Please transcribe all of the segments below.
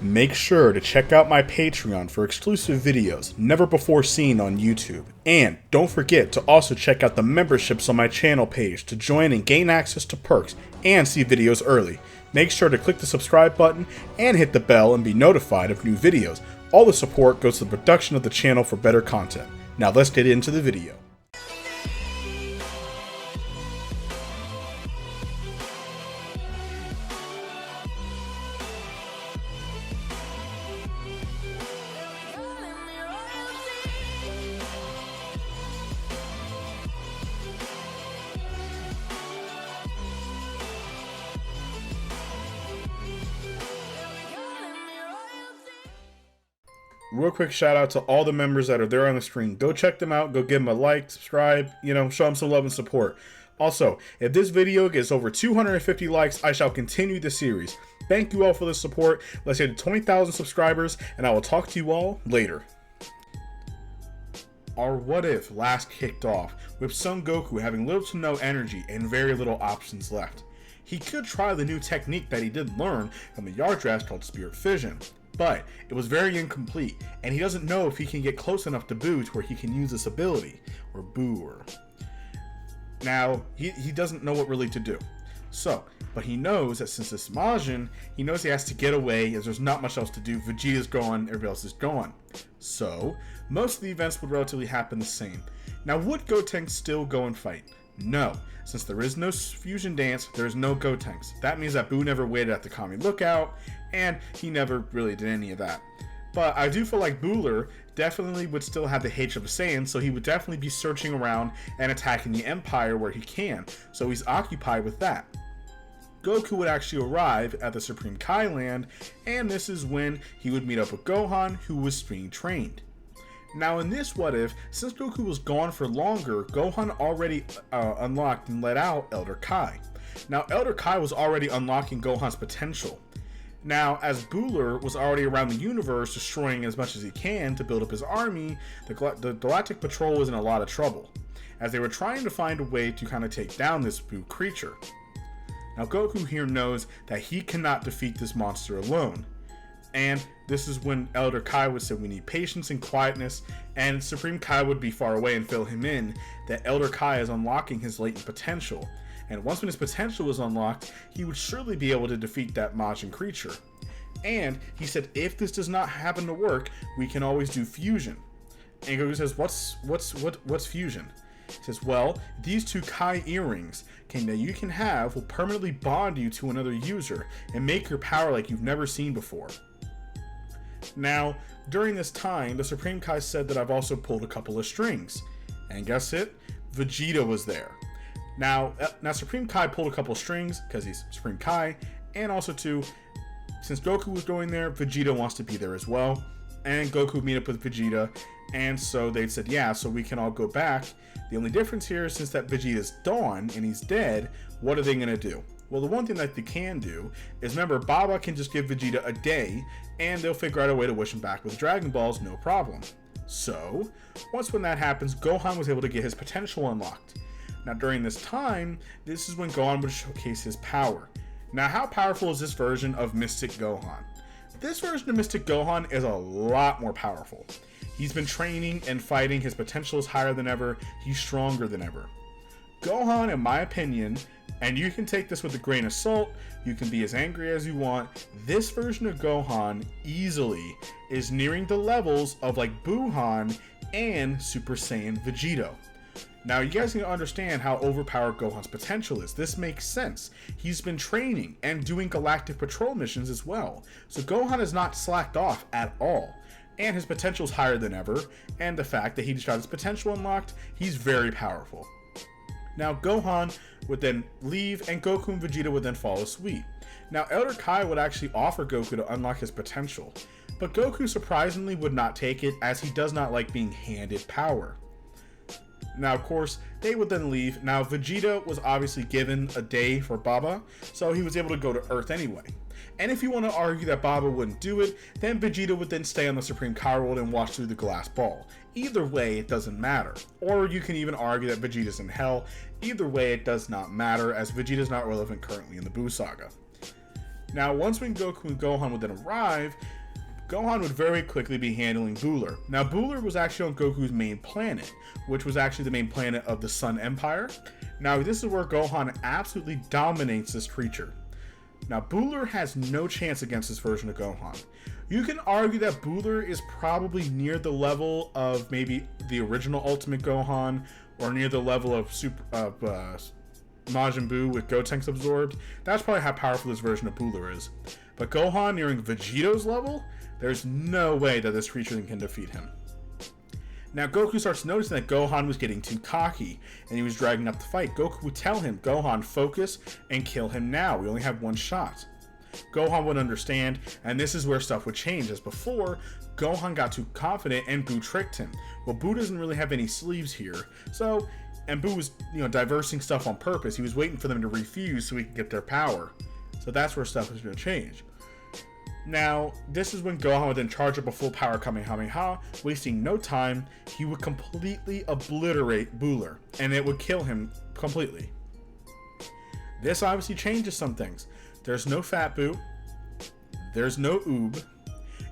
Make sure to check out my Patreon for exclusive videos never before seen on YouTube. And don't forget to also check out the memberships on my channel page to join and gain access to perks and see videos early. Make sure to click the subscribe button and hit the bell and be notified of new videos. All the support goes to the production of the channel for better content. Now let's get into the video. Real quick shout out to all the members that are there on the screen. Go check them out. Go give them a like, subscribe, show them some love and support. Also, if this video gets over 250 likes, I shall continue the series. Thank you all for the support. Let's hit 20,000 subscribers, and I will talk to you all later. Our What If last kicked off with Son Goku having little to no energy and very little options left. He could try the new technique that he did learn from the Yard Draft called Spirit Fission, but it was very incomplete, and he doesn't know if he can get close enough to Boo to where he can use this ability, or Booer. Now, he doesn't know what really to do. But he knows that since it's Majin, he knows he has to get away as there's not much else to do. Vegeta's gone, everybody else is gone. So, most of the events would relatively happen the same. Now, would Gotenks still go and fight? No. Since there is no fusion dance, there is no Gotenks. That means that Boo never waited at the Kami Lookout, and he never really did any of that. But I do feel like Bueller definitely would still have the H of a Saiyan, so he would definitely be searching around and attacking the Empire where he can, so he's occupied with that. Goku would actually arrive at the Supreme Kai land, and this is when he would meet up with Gohan, who was being trained. Now in this What If, since Goku was gone for longer, Gohan already unlocked and let out Elder Kai. Now Elder Kai was already unlocking Gohan's potential. Now, as Bueller was already around the universe destroying as much as he can to build up his army, the Galactic Patrol was in a lot of trouble, as they were trying to find a way to kind of take down this Boo creature. Now Goku here knows that he cannot defeat this monster alone, and this is when Elder Kai would say we need patience and quietness, and Supreme Kai would be far away and fill him in that Elder Kai is unlocking his latent potential. And once when his potential was unlocked, he would surely be able to defeat that Majin creature. And he said, if this does not happen to work, we can always do fusion. And Goku says, what's fusion? He says, well, these two Kai earrings that you can have will permanently bond you to another user and make your power like you've never seen before. Now, during this time, the Supreme Kai said that I've also pulled a couple of strings. And guess it? Vegeta was there. Now Supreme Kai pulled a couple strings because he's Supreme Kai, and also too, since Goku was going there, Vegeta wants to be there as well, and Goku would meet up with Vegeta, and so they said, yeah, so we can all go back. The only difference here is since that Vegeta's gone and he's dead, what are they going to do? Well, the one thing that they can do is, remember, Baba can just give Vegeta a day, and they'll figure out a way to wish him back with Dragon Balls, no problem. So, once when that happens, Gohan was able to get his potential unlocked. Now during this time, this is when Gohan would showcase his power. Now how powerful is this version of Mystic Gohan? This version of Mystic Gohan is a lot more powerful. He's been training and fighting, his potential is higher than ever, he's stronger than ever. Gohan, in my opinion, and you can take this with a grain of salt, you can be as angry as you want, this version of Gohan easily is nearing the levels of like Buuhan and Super Saiyan Vegeta. Now, you guys need to understand how overpowered Gohan's potential is. This makes sense. He's been training and doing Galactic Patrol missions as well. So Gohan is not slacked off at all. And his potential is higher than ever. And the fact that he just got his potential unlocked, he's very powerful. Now, Gohan would then leave, and Goku and Vegeta would then follow suit. Now, Elder Kai would actually offer Goku to unlock his potential. But Goku surprisingly would not take it, as he does not like being handed power. Now, of course, they would then leave. Now, Vegeta was obviously given a day for Baba, so he was able to go to Earth anyway. And if you want to argue that Baba wouldn't do it, then Vegeta would then stay on the Supreme Kai World and watch through the glass ball. Either way, it doesn't matter. Or you can even argue that Vegeta's in hell. Either way, it does not matter, as Vegeta's not relevant currently in the Buu Saga. Now, once when Goku and Gohan would then arrive, Gohan would very quickly be handling Bueller. Now, Bueller was actually on Goku's main planet, which was actually the main planet of the Sun Empire. Now, this is where Gohan absolutely dominates this creature. Now, Bueller has no chance against this version of Gohan. You can argue that Bueller is probably near the level of maybe the original Ultimate Gohan, or near the level of Majin Buu with Gotenks absorbed. That's probably how powerful this version of Bueller is. But Gohan nearing Vegito's level, there's no way that this creature can defeat him. Now, Goku starts noticing that Gohan was getting too cocky, and he was dragging up the fight. Goku would tell him, Gohan, focus and kill him now. We only have one shot. Gohan would understand, and this is where stuff would change. As before, Gohan got too confident and Buu tricked him. Well, Buu doesn't really have any sleeves here, and Buu was, diversing stuff on purpose. He was waiting for them to refuse so he could get their power. So that's where stuff was going to change. Now, this is when Gohan would then charge up a full power Kamehameha, wasting no time. He would completely obliterate Bueller, and it would kill him completely. This obviously changes some things. There's no Fat Buu. There's no Oob.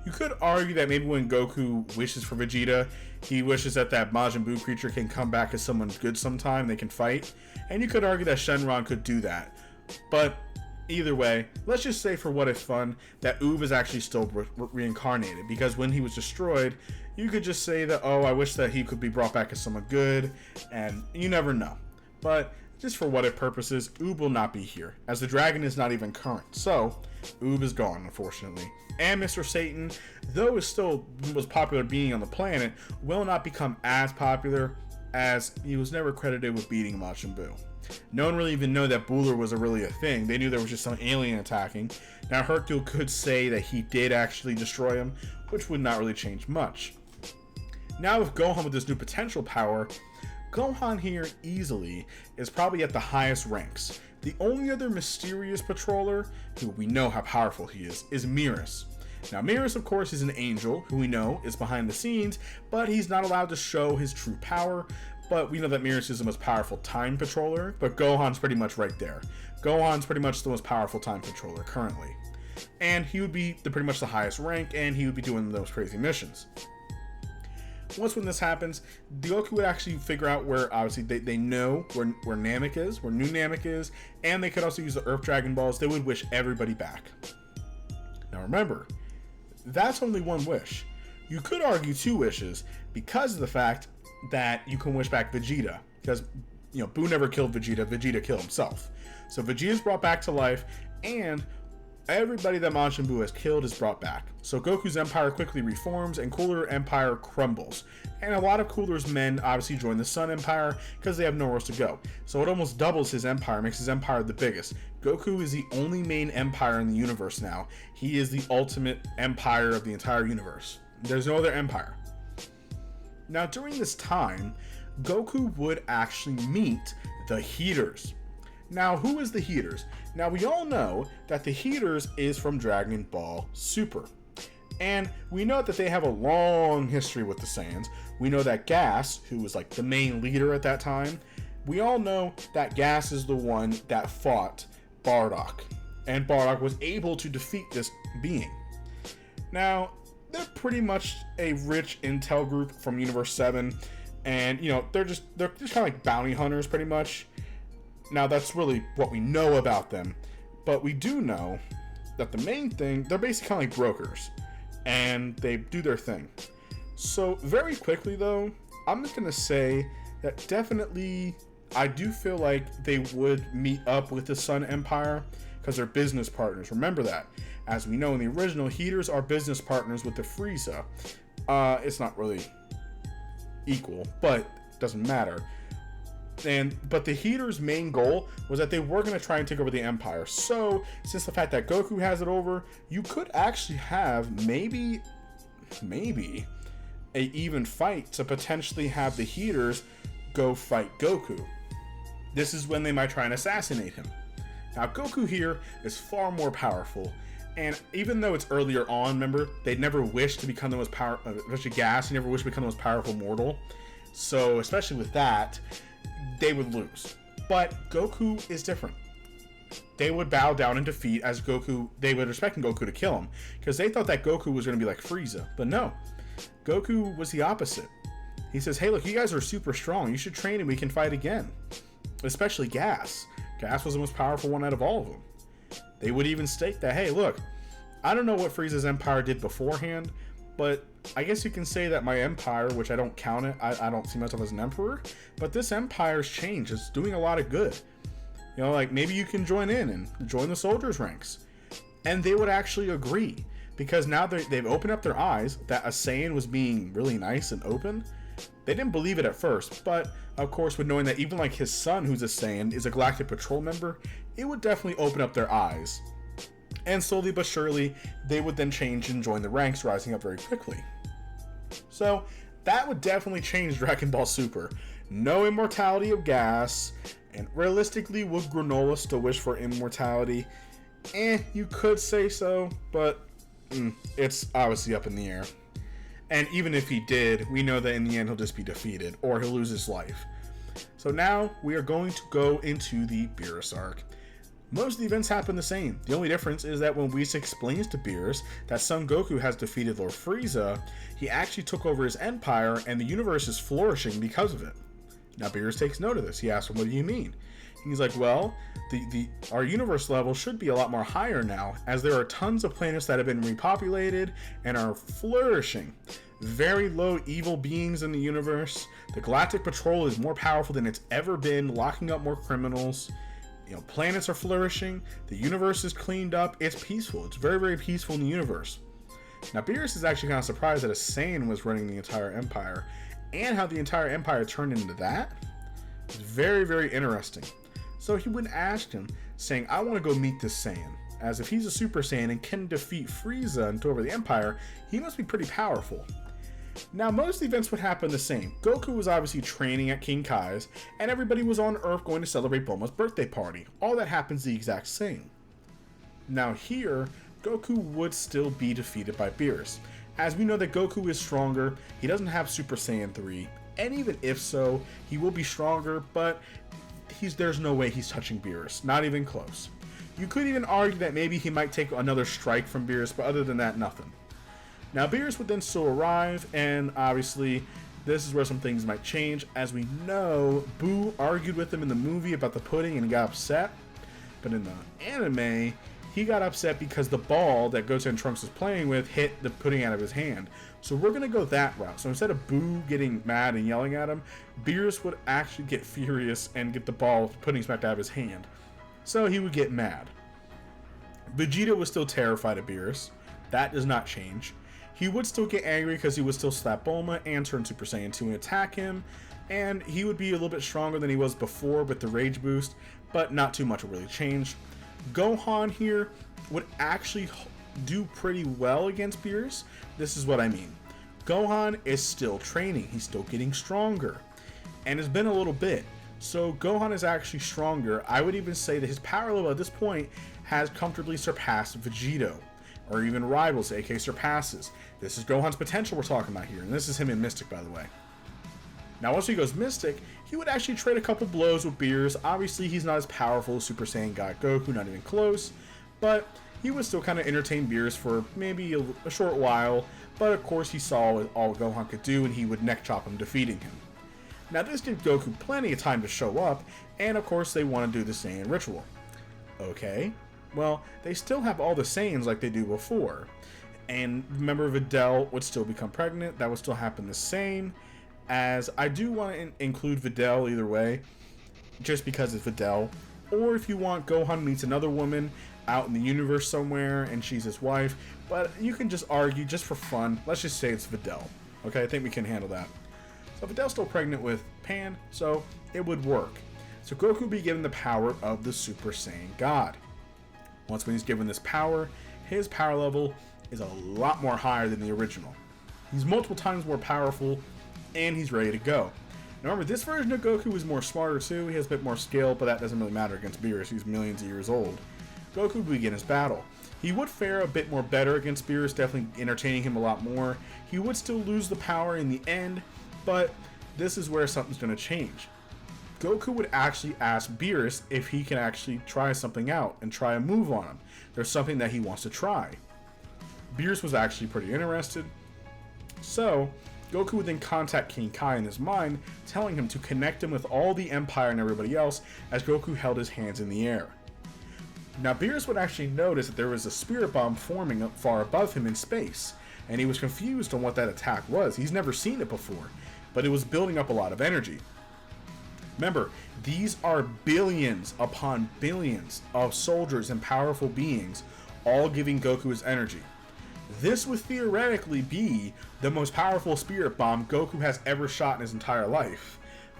You could argue that maybe when Goku wishes for Vegeta, he wishes that Majin Buu creature can come back as someone good sometime, they can fight. And you could argue that Shenron could do that. But either way, let's just say for what is fun, that Oob is actually still reincarnated. Because when he was destroyed, you could just say that, oh, I wish that he could be brought back as someone good. And you never know. But just for what if purposes, Oob will not be here, as the dragon is not even current. So, Oob is gone, unfortunately. And Mr. Satan, though is still the most popular being on the planet, will not become as popular, as he was never credited with beating Majin Buu. No one really even knew that Bueller was really a thing. They knew there was just some alien attacking. Now, Hercule could say that he did actually destroy him, which would not really change much. Now, with Gohan with this new potential power, Gohan here easily is probably at the highest ranks. The only other mysterious patroller, who we know how powerful he is Beerus. Now, Beerus, of course, is an angel, who we know is behind the scenes, but he's not allowed to show his true power. But we know that Beerus is the most powerful time patroller, but Gohan's pretty much right there. Gohan's pretty much the most powerful time patroller currently. And he would be pretty much the highest rank, and he would be doing those crazy missions. Once when this happens, Goku would actually figure out where, obviously, they know where Namek is, where New Namek is, and they could also use the Earth Dragon Balls. They would wish everybody back. Now remember, that's only one wish. You could argue two wishes because of the fact that you can wish back Vegeta, because Buu never killed Vegeta. Vegeta killed himself. So Vegeta's brought back to life, and everybody that Majin Buu has killed is brought back. So Goku's empire quickly reforms, and Cooler Empire crumbles. And a lot of Cooler's men obviously join the Sun Empire because they have nowhere else to go. So it almost doubles his empire, makes his empire the biggest. Goku is the only main empire in the universe now. He is the ultimate empire of the entire universe. There's no other empire. Now, during this time, Goku would actually meet the Heeters. Now, who is the Heeters? Now, we all know that the Heeters is from Dragon Ball Super. And we know that they have a long history with the Saiyans. We know that Gas, who was like the main leader at that time, we all know that Gas is the one that fought Bardock. And Bardock was able to defeat this being. Now, they're pretty much a rich intel group from Universe 7. And, they're just kind of like bounty hunters, pretty much. Now, that's really what we know about them. But we do know that the main thing, they're basically kind of like brokers. And they do their thing. So, very quickly, though, I'm just going to say that definitely I do feel like they would meet up with the Sun Empire because they're business partners. Remember that. As we know in the original, Heeters are business partners with the Frieza. It's not really equal, but it doesn't matter. But the Heeters' main goal was that they were going to try and take over the Empire. So, since the fact that Goku has it over, you could actually have maybe a even fight to potentially have the Heeters go fight Goku. This is when they might try and assassinate him. Now, Goku here is far more powerful. And even though it's earlier on, remember, they never wished to become the most powerful, especially Gas, he never wished to become the most powerful mortal. So, especially with that, they would lose. But Goku is different. they would bow down in defeat as Goku, they would expect Goku to kill him, because they thought that Goku was going to be like Frieza. But no, Goku was the opposite. He says, hey, look, you guys are super strong. You should train and we can fight again. Especially Gas. Gas was the most powerful one out of all of them. They would even state that, hey, look, I don't know what Frieza's empire did beforehand, but I guess you can say that my empire, which I don't count it, I don't see myself as an emperor, but this empire's changed. It's doing a lot of good. You know, like, maybe you can join in and join the soldiers' ranks. And they would actually agree, because now they've opened up their eyes that a Saiyan was being really nice and open. They didn't believe it at first, but of course, with knowing that even like his son, who's a Saiyan, is a Galactic Patrol member, it would definitely open up their eyes. And slowly but surely, they would then change and join the ranks, rising up very quickly. So that would definitely change Dragon Ball Super. No immortality of Gas, and realistically, would Granola still wish for immortality? You could say so, but it's obviously up in the air. And even if he did, we know that in the end he'll just be defeated, or he'll lose his life. So now we are going to go into the Beerus arc. Most of the events happen the same. The only difference is that when Whis explains to Beerus that Son Goku has defeated Lord Frieza, he actually took over his empire and the universe is flourishing because of it. Now Beerus takes note of this. He asks him, what do you mean? He's like, well, our universe level should be a lot more higher now, as there are tons of planets that have been repopulated and are flourishing. Very low evil beings in the universe. The Galactic Patrol is more powerful than it's ever been, locking up more criminals. You know, planets are flourishing. The universe is cleaned up. It's peaceful. It's very, very peaceful in the universe. Now, Beerus is actually kind of surprised that a Saiyan was running the entire empire, and how the entire empire turned into that. It's very, very interesting. So he would ask him, saying, I want to go meet this Saiyan, as if he's a Super Saiyan and can defeat Frieza and take over the Empire, he must be pretty powerful. Now, most of the events would happen the same. Goku was obviously training at King Kai's, and everybody was on Earth going to celebrate Bulma's birthday party. All that happens the exact same. Now here, Goku would still be defeated by Beerus. As we know that Goku is stronger, he doesn't have Super Saiyan 3, and even if so, he will be stronger, but there's no way he's touching Beerus, not even close. You could even argue that maybe he might take another strike from Beerus, but other than that, nothing. Now Beerus would then still arrive, and obviously this is where some things might change. As we know, Boo argued with him in the movie about the pudding and got upset, but in the anime, he got upset because the ball that Goten and Trunks was playing with hit the pudding out of his hand. So we're going to go that route. So instead of Boo getting mad and yelling at him, Beerus would actually get furious and get the ball pudding smacked out of his hand. So he would get mad. Vegeta was still terrified of Beerus. That does not change. He would still get angry because he would still slap Bulma and turn Super Saiyan 2 and attack him. And he would be a little bit stronger than he was before with the Rage Boost, but not too much will really change. Gohan here would actually do pretty well against Beerus. This is what I mean. Gohan is still training. He's still getting stronger. And it's been a little bit. So Gohan is actually stronger. I would even say that his power level at this point has comfortably surpassed Vegito, or even rivals, aka surpasses. This is Gohan's potential we're talking about here, and this is him in Mystic, by the way. Now, once he goes Mystic, he would actually trade a couple blows with Beerus. Obviously, he's not as powerful as Super Saiyan God Goku, not even close, but he would still kind of entertain Beerus for maybe a short while, but of course he saw all Gohan could do, and he would neck chop him, defeating him. Now, this gave Goku plenty of time to show up, and of course they want to do the Saiyan ritual. Okay, well, they still have all the Saiyans like they do before. And remember, Videl would still become pregnant. That would still happen the same. As I do want to include Videl either way, just because it's Videl. Or if you want, Gohan meets another woman out in the universe somewhere, and she's his wife. But you can just argue, just for fun, let's just say it's Videl. Okay, I think we can handle that. So Videl's still pregnant with Pan, so it would work. So Goku would be given the power of the Super Saiyan God. Once when he's given this power, his power level is a lot more higher than the original. He's multiple times more powerful, and he's ready to go. Now remember, this version of Goku is more smarter too. He has a bit more skill, but that doesn't really matter against Beerus, who's millions of years old. Goku would begin his battle. He would fare a bit more better against Beerus, definitely entertaining him a lot more. He would still lose the power in the end, but this is where something's going to change. Goku would actually ask Beerus if he can actually try something out and try a move on him. There's something that he wants to try. Beerus was actually pretty interested. So, Goku would then contact King Kai in his mind, telling him to connect him with all the Empire and everybody else as Goku held his hands in the air. Now, Beerus would actually notice that there was a spirit bomb forming up far above him in space, and he was confused on what that attack was. He's never seen it before, but it was building up a lot of energy. Remember, these are billions upon billions of soldiers and powerful beings all giving Goku his energy. This would theoretically be the most powerful spirit bomb Goku has ever shot in his entire life.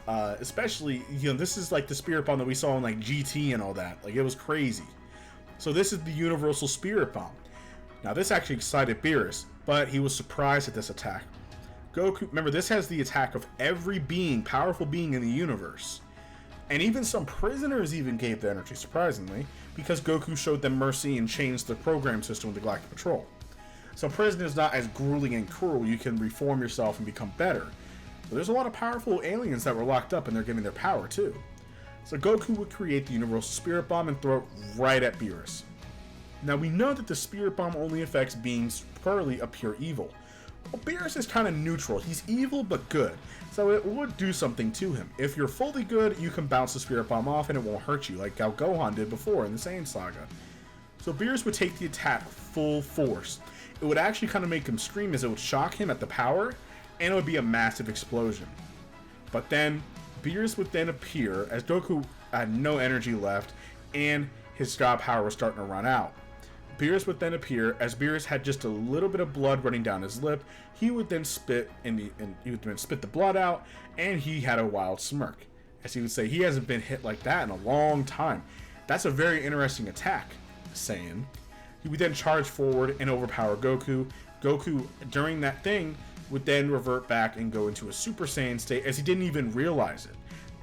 Especially, this is like the spirit bomb that we saw in like GT and all that. Like, it was crazy. So this is the universal spirit bomb. Now, this actually excited Beerus, but he was surprised at this attack. Goku, remember, this has the attack of every being, powerful being in the universe. And even some prisoners even gave the energy, surprisingly, because Goku showed them mercy and changed the program system with the Galactic Patrol. So prisoners not as grueling and cruel, you can reform yourself and become better. But there's a lot of powerful aliens that were locked up and they're giving their power too. So Goku would create the Universal Spirit Bomb and throw it right at Beerus. Now we know that the Spirit Bomb only affects beings purely of pure evil. Well, Beerus is kind of neutral. He's evil but good, so it would do something to him. If you're fully good, you can bounce the Spirit Bomb off and it won't hurt you, like how Gohan did before in the Saiyan Saga. So Beerus would take the attack full force. It would actually kind of make him scream as it would shock him at the power, and it would be a massive explosion. But then, Beerus would then appear as Goku had no energy left, and his God power was starting to run out. Beerus would then appear as Beerus had just a little bit of blood running down his lip. He would then spit the blood out, and he had a wild smirk. As he would say, he hasn't been hit like that in a long time. That's a very interesting attack, Saiyan. He would then charge forward and overpower Goku. Goku, during that thing, would then revert back and go into a Super Saiyan state as he didn't even realize it,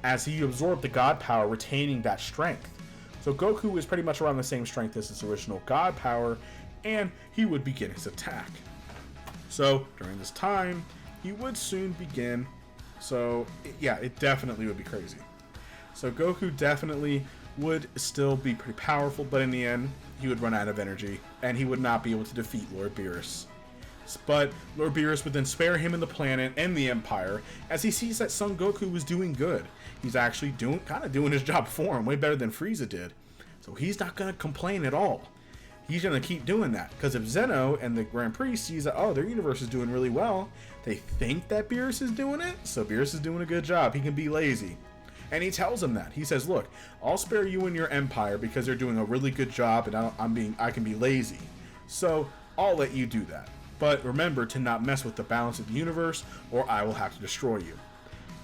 as he absorbed the God power, retaining that strength. So Goku is pretty much around the same strength as his original God power, and he would begin his attack. So during this time, he would soon begin. So yeah, it definitely would be crazy. So Goku definitely would still be pretty powerful, but in the end, he would run out of energy, and he would not be able to defeat Lord Beerus. But Lord Beerus would then spare him and the planet and the Empire, as he sees that Son Goku was doing good. He's actually kind of doing his job for him, way better than Frieza did. So he's not going to complain at all. He's going to keep doing that, because if Zeno and the Grand Prix sees that, oh, their universe is doing really well, they think that Beerus is doing it, so Beerus is doing a good job. He can be lazy. And he tells him that. He says, look, I'll spare you and your empire because they're doing a really good job and I can be lazy. So I'll let you do that. But remember to not mess with the balance of the universe or I will have to destroy you.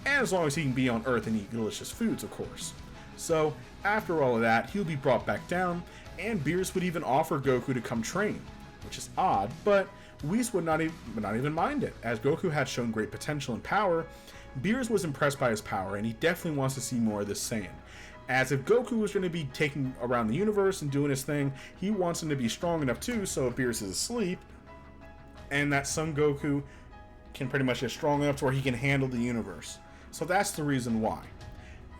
And as long as he can be on Earth and eat delicious foods, of course. So after all of that, he'll be brought back down, and Beerus would even offer Goku to come train, which is odd, but Whis would not even mind it. As Goku had shown great potential and power, Beerus was impressed by his power, and he definitely wants to see more of this Saiyan. As if Goku was going to be taking around the universe and doing his thing, he wants him to be strong enough too, so if Beerus is asleep, and that Son Goku can pretty much get strong enough to where he can handle the universe. So that's the reason why.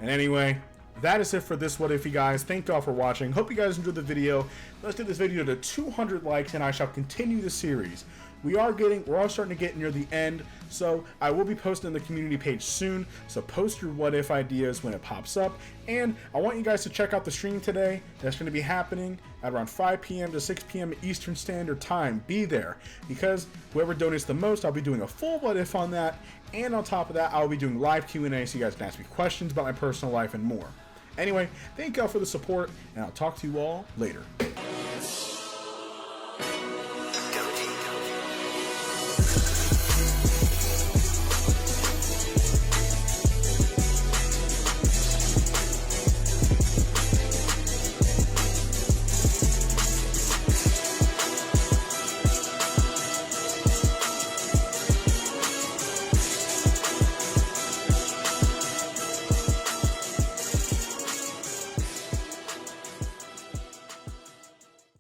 And anyway, that is it for this What If, you guys. Thank you all for watching. Hope you guys enjoyed the video. Let's get this video to 200 likes, and I shall continue the series. We're all starting to get near the end, so I will be posting the community page soon, so post your what if ideas when it pops up, and I want you guys to check out the stream today. That's going to be happening at around 5 p.m. to 6 p.m. Eastern Standard Time. Be there, because whoever donates the most, I'll be doing a full what if on that, and on top of that, I'll be doing live Q&A so you guys can ask me questions about my personal life and more. Anyway, thank you all for the support, and I'll talk to you all later.